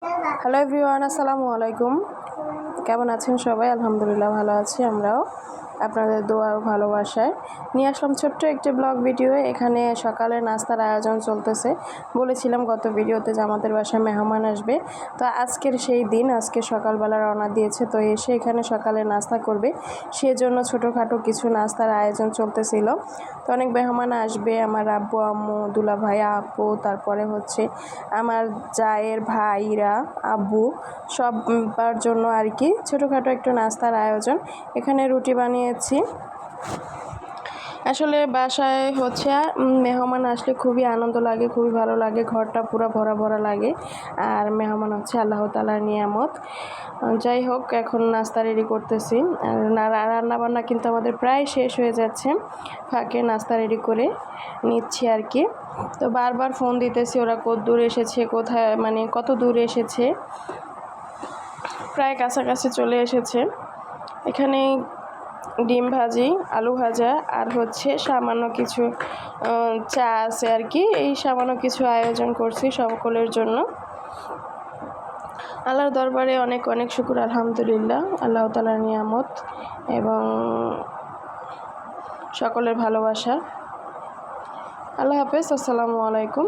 Hello everyone, আসসালামু আলাইকুম। কেমন আছেন সবাই? আলহামদুলিল্লাহ ভালো আছি আমরাও। আপনাদের দোয়া ও ভালোবাসায় নিয়ে আসলাম ছোট্ট একটি ব্লগ ভিডিও। এখানে সকালে নাস্তার আয়োজন চলতেছে। বলেছিলাম গত ভিডিওতে যে আমাদের বাসায় মেহমান আসবে, তো আজকের সেই দিন। আজকে সকালবেলা রওনা দিয়েছে, তো এসে এখানে সকালে নাস্তা করবে, সেজন্য ছোটোখাটো কিছু নাস্তার আয়োজন চলতেছিল। তো অনেক মেহমান আসবে, আমার আব্বু আম্মু, দুলা ভাই, আপু, তারপরে হচ্ছে আমার জায়ের ভাইরা, আব্বু, সবার জন্য আর কি ছোটোখাটো একটু নাস্তার আয়োজন। এখানে রুটি বানিয়েছি। আসলে বাসায় হচ্ছে মেহমান আসলে খুবই আনন্দ লাগে, খুবই ভালো লাগে, ঘরটা পুরো ভরা ভরা লাগে। আর মেহমান হচ্ছে আল্লাহ তাআলার নিয়ামত। যাই হোক, এখন নাস্তা রেডি করতেছি। আর রান্নাবান্না কিন্তু আমাদের প্রায় শেষ হয়ে যাচ্ছে, ফাঁকে নাস্তা রেডি করে নিচ্ছি আর কি। তো বারবার ফোন দিতেছি, ওরা কত দূর এসেছে, কোথায় মানে কত দূর এসেছে, প্রায় কাছাকাছি চলে এসেছে। এখানে ডিম ভাজি, আলু ভাজা আর হচ্ছে সামান্য কিছু চা আছে আর কি। এই সামান্য কিছু আয়োজন করছি সকলের জন্য। আল্লাহর দরবারে অনেক অনেক শুকর, আলহামদুলিল্লাহ, আল্লাহ তাআলার নিয়ামত এবং সকলের ভালোবাসা। আল্লাহ হাফেজ, আসসালামু আলাইকুম।